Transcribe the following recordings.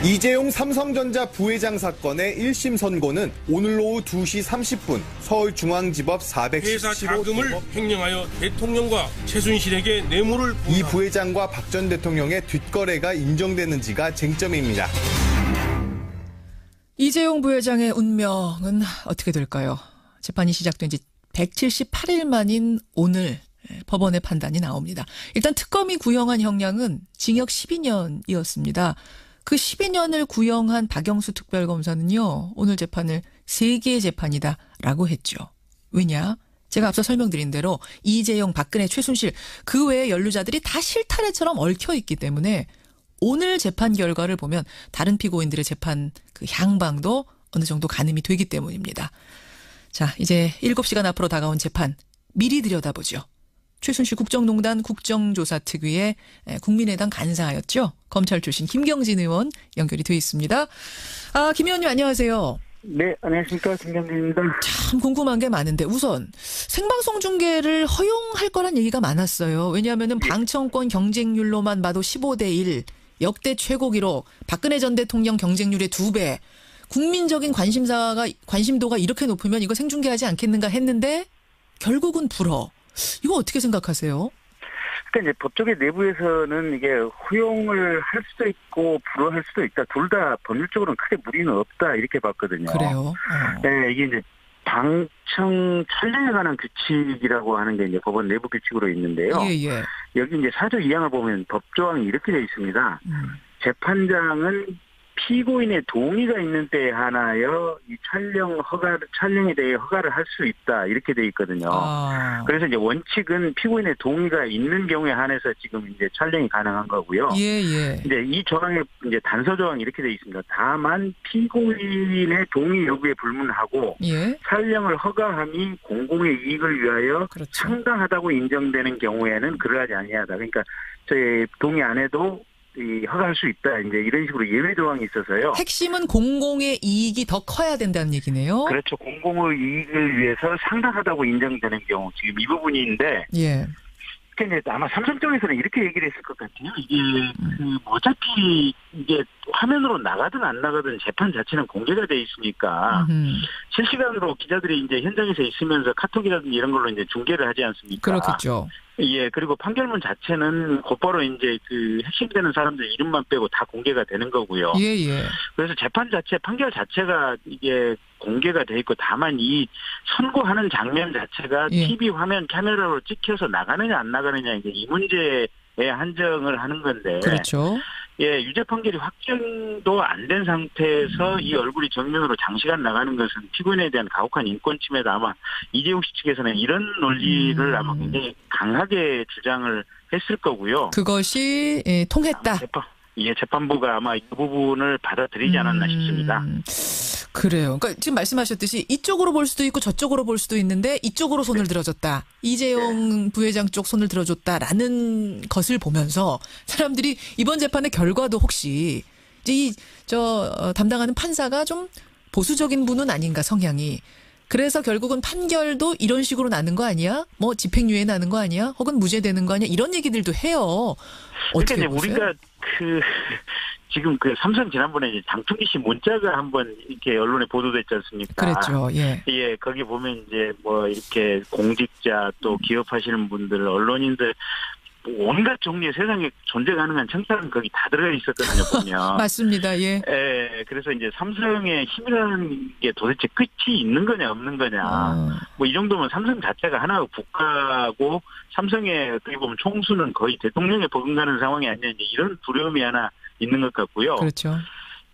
이재용 삼성전자 부회장 사건의 1심 선고는 오늘 오후 2시 30분 서울중앙지법 417호 회사 자금을 횡령하여 대통령과 최순실에게 뇌물을 이 부회장과 박 전 대통령의 뒷거래가 인정되는지가 쟁점입니다. 이재용 부회장의 운명은 어떻게 될까요? 재판이 시작된 지 178일 만인 오늘 법원의 판단이 나옵니다. 일단 특검이 구형한 형량은 징역 12년이었습니다. 그 12년을 구형한 박영수 특별검사는요, 오늘 재판을 3개의 재판이다라고 했죠. 왜냐? 제가 앞서 설명드린 대로 이재용, 박근혜, 최순실 그 외의 연루자들이 다 실타래처럼 얽혀있기 때문에 오늘 재판 결과를 보면 다른 피고인들의 재판 그 향방도 어느 정도 가늠이 되기 때문입니다. 자, 이제 7시간 앞으로 다가온 재판 미리 들여다보죠. 최순실 국정농단 국정조사특위의 국민의당 간사였죠. 검찰 출신 김경진 의원 연결이 돼 있습니다. 김 의원님 안녕하세요. 네, 안녕하십니까. 김경진입니다. 참 궁금한 게 많은데 우선 생방송 중계를 허용할 거란 얘기가 많았어요. 왜냐하면 방청권 경쟁률로만 봐도 15대 1, 역대 최고 기록, 박근혜 전 대통령 경쟁률의 2배, 국민적인 관심도가 이렇게 높으면 이거 생중계하지 않겠는가 했는데 결국은 불허. 이거 어떻게 생각하세요? 그러니까 이제 법조계 내부에서는 이게 허용을 할 수도 있고 불허할 수도 있다. 둘 다 법률적으로는 크게 무리는 없다 이렇게 봤거든요. 그래요? 네, 이게 이제 방청 촬영에 관한 규칙이라고 하는 게 이제 법원 내부 규칙으로 있는데요. 예. 여기 이제 4조 2항을 보면 법조항이 이렇게 되어 있습니다. 재판장은 피고인의 동의가 있는 때에 한하여 이 촬영에 대해 허가를 할 수 있다 이렇게 돼 있거든요. 그래서 이제 원칙은 피고인의 동의가 있는 경우에 한해서 지금 이제 촬영이 가능한 거고요. 예. 이제 이 조항에 이제 단서 조항이 이렇게 돼 있습니다. 다만 피고인의 동의 여부에 불문하고 촬영을 허가함이 공공의 이익을 위하여 그렇죠. 상당하다고 인정되는 경우에는 그러하지 아니하다. 그러니까 저희 동의 안 해도 허가할 수 있다. 이제 이런 식으로 예외 조항이 있어서요. 핵심은 공공의 이익이 더 커야 된다는 얘기네요. 그렇죠. 공공의 이익을 위해서 상당하다고 인정되는 경우 지금 이 부분인데. 예. 근데 아마 삼성 쪽에서는 이렇게 얘기를 했을 것 같아요. 이게 어차피 이게 화면으로 나가든 안 나가든 재판 자체는 공개가 돼 있으니까 실시간으로 기자들이 이제 현장에서 있으면서 카톡이라든지 이런 걸로 이제 중계를 하지 않습니까? 그렇겠죠. 예, 그리고 판결문 자체는 곧바로 이제 그 핵심되는 사람들 이름만 빼고 다 공개가 되는 거고요. 예. 그래서 재판 자체, 판결 자체가 이게 공개가 돼 있고 다만 이 선고하는 장면 자체가 TV 화면 카메라로 찍혀서 나가느냐 안 나가느냐 이제 이 문제에 한정을 하는 건데. 그렇죠. 예, 유죄 판결이 확정도 안 된 상태에서 이 얼굴이 정면으로 장시간 나가는 것은 피고인에 대한 가혹한 인권 침해다. 아마 이재용 씨 측에서는 이런 논리를 아마 굉장히 강하게 주장을 했을 거고요. 그것이 통했다. 재판부가 아마 이 부분을 받아들이지 않았나 싶습니다. 그래요. 그러니까 지금 말씀하셨듯이 이쪽으로 볼 수도 있고 저쪽으로 볼 수도 있는데 이쪽으로 손을 들어줬다. 이재용 부회장 쪽 손을 들어줬다라는 것을 보면서 사람들이 이번 재판의 결과도 혹시 이제 담당하는 판사가 좀 보수적인 분은 아닌가 성향이. 그래서 결국은 판결도 이런 식으로 나는 거 아니야? 뭐 집행유예 나는 거 아니야? 혹은 무죄되는 거 아니야? 이런 얘기들도 해요. 어떻게 그러니까 보세요? 우리가 지금 삼성 지난번에 이제 장충기 씨 문자가 한번 이렇게 언론에 보도됐지 않습니까? 그랬죠. 예. 거기 보면 이제 뭐 이렇게 공직자 또 기업하시는 분들, 언론인들 온갖 종류의 세상에 존재 가능한 청탁은 거기 다 들어가 있었거든요, 보면. 맞습니다. 예. 그래서 이제 삼성의 힘이라는 게 도대체 끝이 있는 거냐 없는 거냐. 뭐 이 정도면 삼성 자체가 하나의 국가고 삼성의 어떻게 보면 총수는 거의 대통령에 버금가는 상황이 아니냐 이런 두려움이 하나 있는 것 같고요. 그렇죠.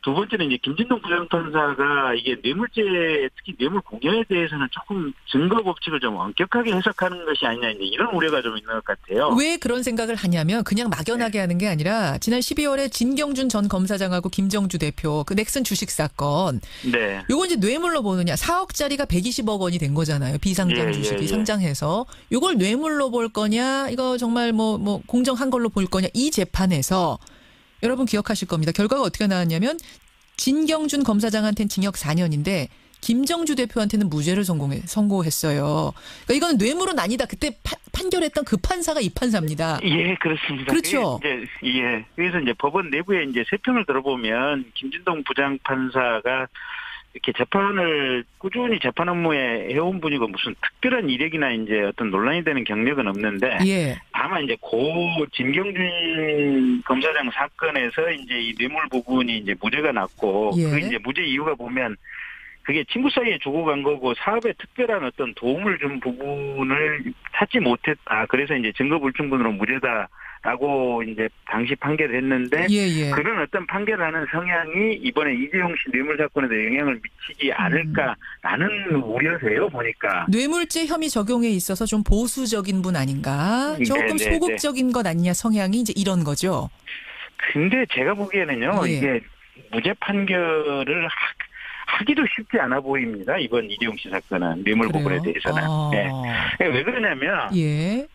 두 번째는 이제 김진동 부장판사가 이게 뇌물죄, 특히 뇌물 공여에 대해서는 조금 증거 법칙을 좀 엄격하게 해석하는 것이 아니냐 이런 우려가 좀 있는 것 같아요. 왜 그런 생각을 하냐면 그냥 막연하게 하는 게 아니라 지난 12월에 진경준 전 검사장하고 김정주 대표 그 넥슨 주식 사건. 네. 요거 이제 뇌물로 보느냐. 4억짜리가 120억 원이 된 거잖아요. 비상장 주식이 상장해서. 요걸 뇌물로 볼 거냐. 이거 정말 뭐 공정한 걸로 볼 거냐. 이 재판에서 여러분 기억하실 겁니다. 결과가 어떻게 나왔냐면 진경준 검사장한테는 징역 4년인데 김정주 대표한테는 무죄를 선고했어요. 그러니까 이건 뇌물은 아니다. 그때 판결했던 그 판사가 이 판사입니다. 예, 그렇습니다. 그렇죠. 예. 그래서 이제 법원 내부에 이제 세평을 들어보면 김진동 부장판사가 이렇게 재판을 꾸준히 재판 업무에 해온 분이고 무슨 특별한 이력이나 이제 어떤 논란이 되는 경력은 없는데 예. 다만 이제 고 진경준 검사장 사건에서 이제 이 뇌물 부분이 이제 무죄가 났고 예. 그 이제 무죄 이유가 보면 그게 친구 사이에 주고 간 거고 사업에 특별한 어떤 도움을 준 부분을 찾지 못했다. 그래서 이제 증거 불충분으로 무죄다라고 이제 당시 판결을 했는데 예. 그런 어떤 판결하는 성향이 이번에 이재용 씨 뇌물 사건에도 영향을 미치지 않을까라는 우려세요 보니까. 뇌물죄 혐의 적용에 있어서 좀 보수적인 분 아닌가? 조금 네네네. 소극적인 것 아니냐 성향이 이제 이런 거죠. 근데 제가 보기에는요. 예. 이게 무죄 판결을 하기도 쉽지 않아 보입니다. 이번 이재용 씨 사건은 뇌물 부분에 대해서는. 네. 왜 그러냐면 예.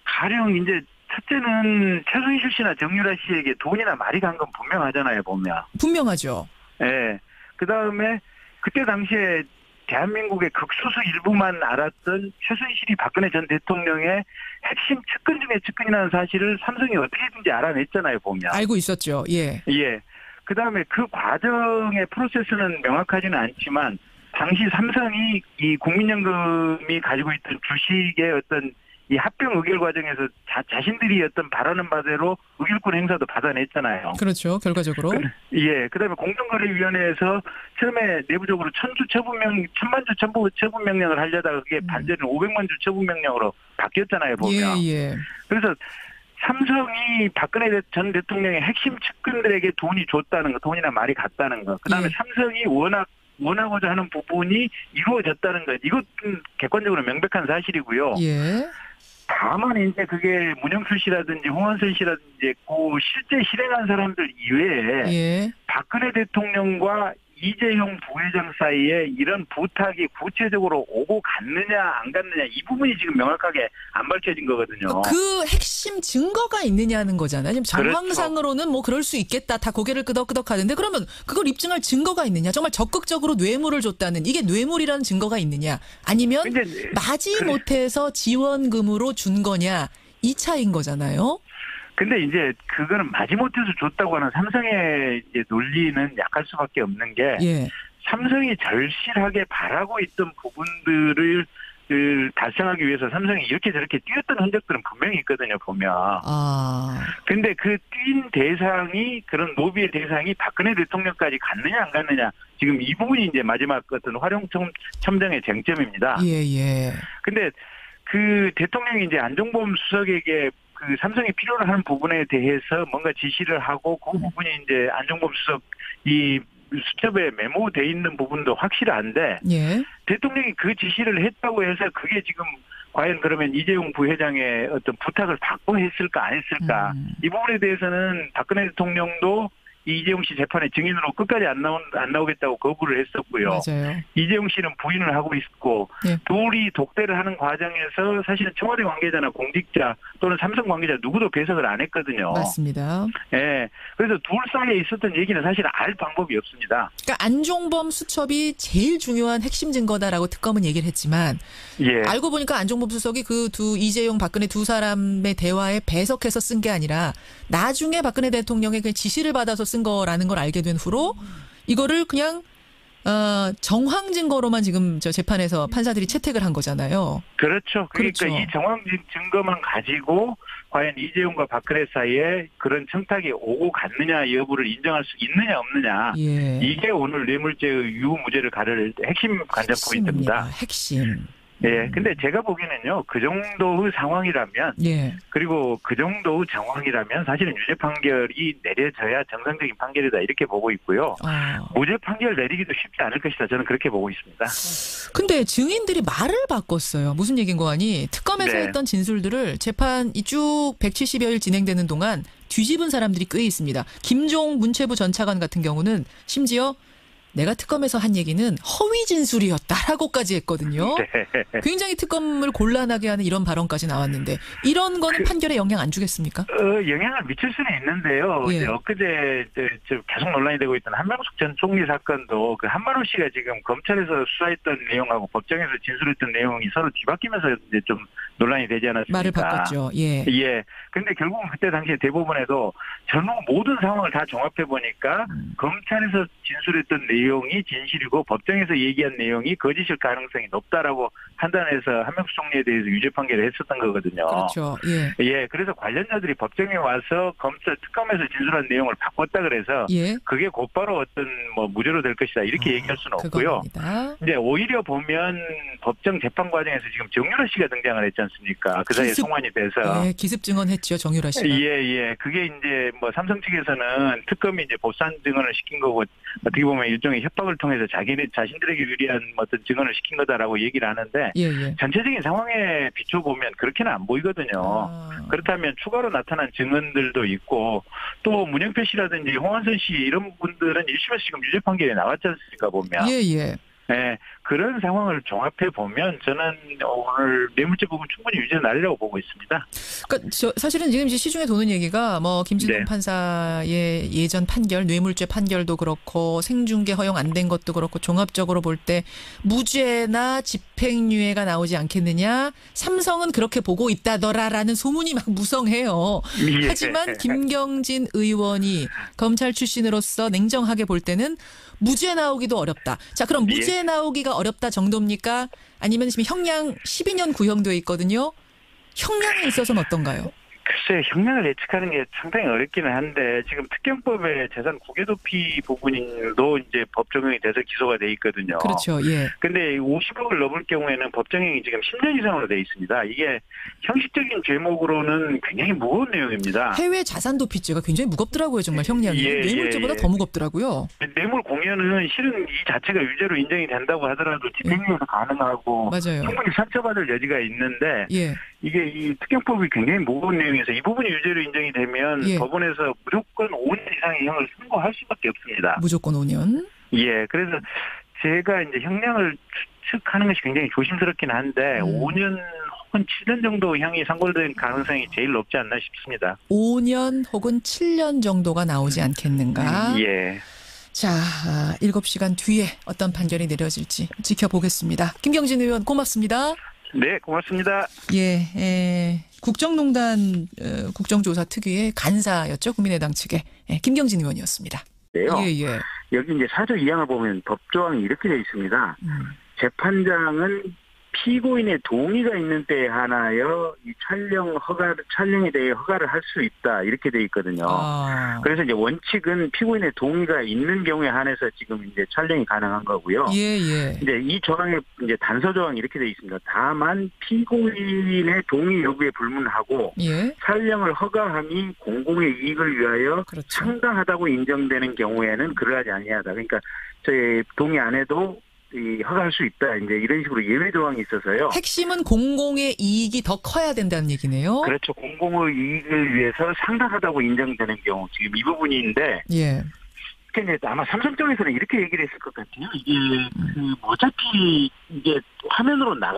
가령 이제 첫째는 최순실 씨나 정유라 씨에게 돈이나 말이 간 건 분명하잖아요. 보면. 분명하죠. 예. 그다음에 그때 당시에 대한민국의 극소수 일부만 알았던 최순실이 박근혜 전 대통령의 핵심 측근 중에 측근이라는 사실을 삼성이 어떻게든지 알아냈잖아요. 보면. 알고 있었죠. 예. 예. 그다음에 그 과정의 프로세스는 명확하지는 않지만 당시 삼성이 이 국민연금이 가지고 있던 주식의 어떤 이 합병 의결 과정에서 자신들이 어떤 바라는 바대로 의결권 행사도 받아냈잖아요. 그렇죠. 결과적으로. 예. 그다음에 공정거래위원회에서 처음에 내부적으로 1000만 주 처분 명령을 하려다가 그게 반대는 500만 주 처분 명령으로 바뀌었잖아요. 보면. 예. 그래서 삼성이 박근혜 전 대통령의 핵심 측근들에게 돈이 줬다는 거, 돈이나 말이 갔다는 거. 그다음에 예. 삼성이 원하고자 하는 부분이 이루어졌다는 거. 이것은 객관적으로 명백한 사실이고요. 예. 다만 이제 그게 문영수 씨라든지 홍원선 씨라든지 그 실제 실행한 사람들 이외에 예. 박근혜 대통령과 이재용 부회장 사이에 이런 부탁이 구체적으로 오고 갔느냐 안 갔느냐 이 부분이 지금 명확하게 안 밝혀진 거거든요. 그 핵심 증거가 있느냐는 거잖아요. 지금 정황상으로는 그렇죠. 뭐 그럴 수 있겠다. 다 고개를 끄덕끄덕 하는데 그러면 그걸 입증할 증거가 있느냐. 정말 적극적으로 뇌물을 줬다는 이게 뇌물이라는 증거가 있느냐. 아니면 근데 마지못해서 지원금으로 준 거냐. 이 차이인 거잖아요. 근데 이제 그거는 마지못해서 줬다고 하는 삼성의 이제 논리는 약할 수밖에 없는 게 예. 삼성이 절실하게 바라고 있던 부분들을 달성하기 위해서 삼성이 이렇게 저렇게 뛰었던 흔적들은 분명히 있거든요, 보면. 근데 그 뛴 대상이, 그런 로비의 대상이 박근혜 대통령까지 갔느냐, 안 갔느냐. 지금 이 부분이 이제 마지막 어떤 활용점정의 쟁점입니다. 예. 근데 그 대통령이 이제 안종범 수석에게 그 삼성이 필요로 하는 부분에 대해서 뭔가 지시를 하고 그 부분이 이제 안종범 수석 이 수첩에 메모돼 있는 부분도 확실한데 예. 대통령이 그 지시를 했다고 해서 그게 지금 과연 그러면 이재용 부회장의 어떤 부탁을 받고 했을까 안 했을까 이 부분에 대해서는 박근혜 대통령도 이재용 씨 재판에 증인으로 끝까지 안 나오겠다고 거부를 했었고요. 맞아요. 이재용 씨는 부인을 하고 있고 예. 둘이 독대를 하는 과정에서 사실은 청와대 관계자나 공직자 또는 삼성 관계자 누구도 배석을 안 했거든요. 맞습니다. 예. 그래서 둘 사이에 있었던 얘기는 사실 알 방법이 없습니다. 그러니까 안종범 수첩이 제일 중요한 핵심 증거다라고 특검은 얘기를 했지만 예. 알고 보니까 안종범 수석이 그 이재용 박근혜 두 사람의 대화에 배석해서 쓴 게 아니라 나중에 박근혜 대통령의 그 지시를 받아서 쓴 거라는 걸 알게 된 후로 이거를 그냥 정황 증거로만 지금 저 재판에서 판사들이 채택을 한 거잖아요. 그렇죠. 그러니까 그렇죠. 이 정황 증거만 가지고 과연 이재용과 박근혜 사이에 그런 청탁이 오고 갔느냐 여부를 인정할 수 있느냐 없느냐. 예. 이게 오늘 뇌물죄의 유무죄를 가를 핵심 관전 포인트입니다. 핵심. 예. 근데 제가 보기에는요. 그 정도의 상황이라면 예. 그리고 그 정도의 정황이라면 사실은 유죄 판결이 내려져야 정상적인 판결이다 이렇게 보고 있고요. 무죄 판결 내리기도 쉽지 않을 것이다. 저는 그렇게 보고 있습니다. 근데 증인들이 말을 바꿨어요. 무슨 얘기인 거 아니? 특검에서 네. 했던 진술들을 재판이 쭉 170여일 진행되는 동안 뒤집은 사람들이 꽤 있습니다. 김종 문체부 전 차관 같은 경우는 심지어 내가 특검에서 한 얘기는 허위 진술이었다라고까지 했거든요. 네. 굉장히 특검을 곤란하게 하는 이런 발언까지 나왔는데 이런 거는 판결에 영향 안 주겠습니까? 영향을 미칠 수는 있는데요. 예. 이제 엊그제 계속 논란이 되고 있던 한명숙 전 총리 사건도 그 한만호 씨가 지금 검찰에서 수사했던 내용하고 법정에서 진술했던 내용이 서로 뒤바뀌면서 이제 좀 논란이 되지 않았습니까? 말을 바꿨죠. 예. 예. 근데 결국은 그때 당시에 대법원에도 전후 모든 상황을 다 종합해 보니까 검찰에서 진술했던 내용이 진실이고 법정에서 얘기한 내용이 거짓일 가능성이 높다라고 판단해서 한명숙 총리에 대해서 유죄 판결을 했었던 거거든요. 그렇죠. 예. 예. 그래서 관련자들이 법정에 와서 검찰 특검에서 진술한 내용을 바꿨다 그래서 예. 그게 곧바로 어떤 뭐 무죄로 될 것이다 이렇게 얘기할 수는 없고요. 그겁니다. 이제 오히려 보면 법정 재판 과정에서 지금 정유라 씨가 등장을 했지 않습니까? 그 사이에 송환이 돼서. 예, 기습 증언했죠, 정유라 씨가. 예. 그게 이제 뭐 삼성 측에서는 특검이 이제 보산 증언을 시킨 거고 어떻게 보면 일종의 협박을 통해서 자신들에게 유리한 어떤 증언을 시킨 거다라고 얘기를 하는데 예. 전체적인 상황에 비춰보면 그렇게는 안 보이거든요. 그렇다면 추가로 나타난 증언들도 있고 또 문영표 씨라든지 홍한선 씨 이런 분들은 1심에서 지금 유죄 판결이 나왔지 않습니까 보면. 예. 네, 그런 상황을 종합해 보면 저는 오늘 뇌물죄 부분 충분히 유죄 날리라고 보고 있습니다. 그러니까 사실은 지금 이제 시중에 도는 얘기가 뭐 김진동 네. 판사의 예전 판결, 뇌물죄 판결도 그렇고 생중계 허용 안 된 것도 그렇고 종합적으로 볼 때 무죄나 집행유예가 나오지 않겠느냐. 삼성은 그렇게 보고 있다더라라는 소문이 막 무성해요. 예. 하지만 김경진 의원이 검찰 출신으로서 냉정하게 볼 때는 무죄 나오기도 어렵다. 자, 그럼 무죄 나오기가 어렵다 정도입니까? 아니면 지금 형량 12년 구형돼 있거든요. 형량에 있어서는 어떤가요? 글쎄 형량을 예측하는 게 상당히 어렵기는 한데 지금 특경법에 재산 국외도피 부분도 이제 법 적용이 돼서 기소가 돼 있거든요. 그렇죠. 예. 근데 50억을 넘을 경우에는 법 적용이 지금 10년 이상으로 돼 있습니다. 이게 형식적인 죄목으로는 굉장히 무거운 내용입니다. 해외 자산 도피죄가 굉장히 무겁더라고요. 정말 형량이. 뇌물죄보다 더 무겁더라고요. 뇌물 공여는 실은 이 자체가 유죄로 인정이 된다고 하더라도 집행유예가 가능하고 맞아요. 충분히 상처받을 여지가 있는데 예. 이게 이 특경법이 굉장히 무거운 내용에서 이 부분이 유죄로 인정이 되면 예. 법원에서 무조건 5년 이상의 형을 선고할 수밖에 없습니다. 무조건 5년. 예, 그래서 제가 이제 형량을 추측하는 것이 굉장히 조심스럽긴 한데 5년 혹은 7년 정도 형이 선고될 가능성이 제일 높지 않나 싶습니다. 5년 혹은 7년 정도가 나오지 않겠는가. 예. 자, 7시간 뒤에 어떤 판결이 내려질지 지켜보겠습니다. 김경진 의원 고맙습니다. 네, 고맙습니다. 예, 국정농단 국정조사 특위의 간사였죠. 국민의당 측의 김경진 의원이었습니다. 네요. 예. 여기 이제 4조 2항을 보면 법조항이 이렇게 되어 있습니다. 재판장은 피고인의 동의가 있는 때에 한하여 이 촬영에 대해 허가를 할 수 있다 이렇게 돼 있거든요. 그래서 이제 원칙은 피고인의 동의가 있는 경우에 한해서 지금 이제 촬영이 가능한 거고요. 예. 이제 이 조항에 이제 단서 조항이 이렇게 돼 있습니다. 다만 피고인의 동의 여부에 불문하고 촬영을 허가함이 공공의 이익을 위하여 그렇죠. 상당하다고 인정되는 경우에는 그러하지 아니하다. 그러니까 저희 동의 안 해도 허가할 수 있다. 이제 이런 식으로 예외 조항이 있어서요. 핵심은 공공의 이익이 더 커야 된다는 얘기네요. 그렇죠. 공공의 이익을 위해서 상당하다고 인정되는 경우 지금 이 부분인데. 예. 그러니까 아마 삼성 쪽에서는 이렇게 얘기를 했을 것 같아요. 이게 어차피 이게 화면으로 나가.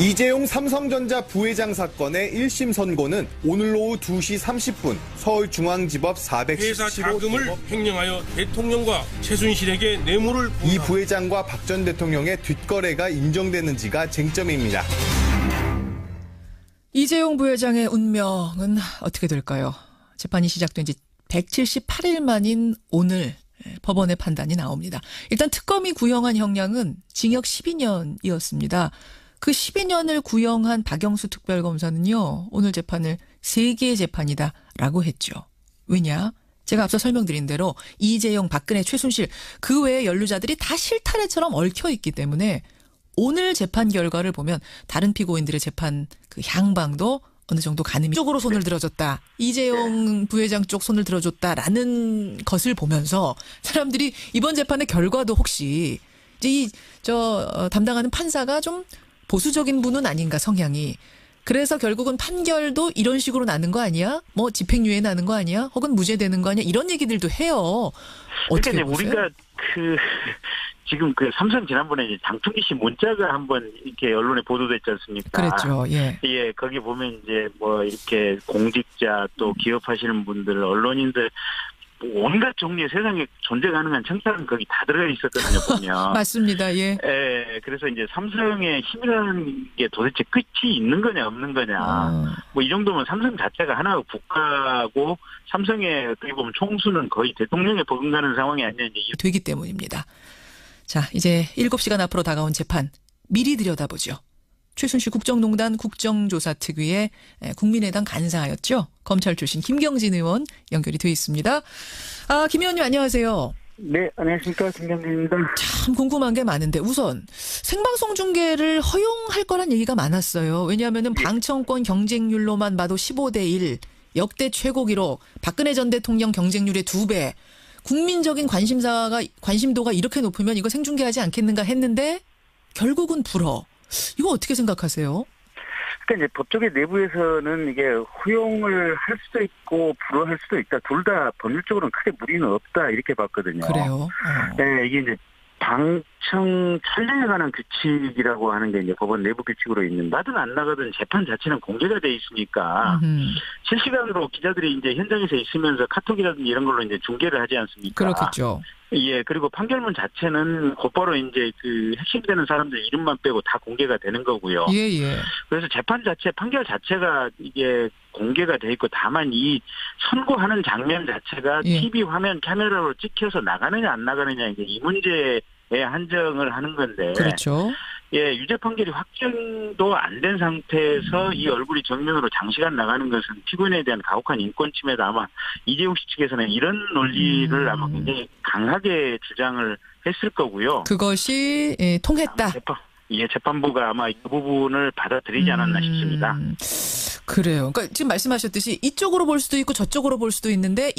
이재용 삼성전자 부회장 사건의 1심 선고는 오늘 오후 2시 30분 서울중앙지법 회사 417호 자금을 횡령하여 대통령과 최순실에게 뇌물을 이 부회장과 박 전 대통령의 뒷거래가 인정되는지가 쟁점입니다. 이재용 부회장의 운명은 어떻게 될까요? 재판이 시작된 지 178일 만인 오늘 법원의 판단이 나옵니다. 일단 특검이 구형한 형량은 징역 12년이었습니다. 그 12년을 구형한 박영수 특별검사는요. 오늘 재판을 3개의 재판이다라고 했죠. 왜냐? 제가 앞서 설명드린 대로 이재용, 박근혜, 최순실 그 외의 연루자들이 다 실타래처럼 얽혀있기 때문에 오늘 재판 결과를 보면 다른 피고인들의 재판 그 향방도 어느 정도 가늠이 쪽으로 손을 들어줬다. 이재용 부회장 쪽 손을 들어줬다라는 것을 보면서 사람들이 이번 재판의 결과도 혹시 담당하는 판사가 좀 보수적인 분은 아닌가 성향이 그래서 결국은 판결도 이런 식으로 나는 거 아니야? 뭐 집행유예 나는 거 아니야? 혹은 무죄되는 거 아니야? 이런 얘기들도 해요. 그러니까 이제 보세요? 우리가 지금 삼성 지난번에 이제 장충기 씨 문자가 한번 이렇게 언론에 보도됐지 않습니까? 그랬죠. 예. 예, 거기 보면 이제 뭐 이렇게 공직자 또 기업하시는 분들, 언론인들 온갖 종류의 세상에 존재 가능한 청탁은 거기 다 들어가 있었거든요, 보면. 맞습니다. 예. 예, 그래서 이제 삼성의 힘이라는 게 도대체 끝이 있는 거냐, 없는 거냐. 뭐 이 정도면 삼성 자체가 하나의 국가고 삼성의 어떻게 보면 총수는 거의 대통령에 버금가는 상황이 아니냐. 되기 때문입니다. 자, 이제 7시간 앞으로 다가온 재판 미리 들여다보죠. 최순실 국정농단 국정조사특위의 국민의당 간사였죠. 검찰 출신 김경진 의원 연결이 돼 있습니다. 김 의원님 안녕하세요. 네, 안녕하십니까. 김경진입니다. 참 궁금한 게 많은데 우선 생방송 중계를 허용할 거란 얘기가 많았어요. 왜냐하면 방청권 경쟁률로만 봐도 15대 1 역대 최고 기록 박근혜 전 대통령 경쟁률의 2배 국민적인 관심도가 이렇게 높으면 이거 생중계하지 않겠는가 했는데 결국은 불허. 이거 어떻게 생각하세요? 그러니까 이제 법조계 내부에서는 이게 허용을 할 수도 있고 불허할 수도 있다. 둘 다 법률적으로는 크게 무리는 없다 이렇게 봤거든요. 그래요. 네, 이게 이제 방청 촬영에 관한 규칙이라고 하는 게 이제 법원 내부 규칙으로 있는 나든 안 나가든 재판 자체는 공개가 돼 있으니까 실시간으로 기자들이 이제 현장에서 있으면서 카톡이라든지 이런 걸로 이제 중계를 하지 않습니까? 그렇겠죠. 예, 그리고 판결문 자체는 곧바로 이제 핵심되는 사람들 이름만 빼고 다 공개가 되는 거고요. 예, 예. 그래서 재판 자체, 판결 자체가 이게 공개가 돼 있고 다만 이 선고하는 장면 자체가 예. TV 화면 카메라로 찍혀서 나가느냐 안 나가느냐 이제 이 문제에 한정을 하는 건데. 그렇죠. 예, 유죄 판결이 확정도 안 된 상태에서 이 얼굴이 정면으로 장시간 나가는 것은 피고인에 대한 가혹한 인권 침해다. 아마 이재용 씨 측에서는 이런 논리를 아마 굉장히 강하게 주장을 했을 거고요. 그것이 통했다. 재판부가 아마 이 부분을 받아들이지 않았나 싶습니다. 그래요. 그러니까 지금 말씀하셨듯이 이쪽으로 볼 수도 있고 저쪽으로 볼 수도 있는데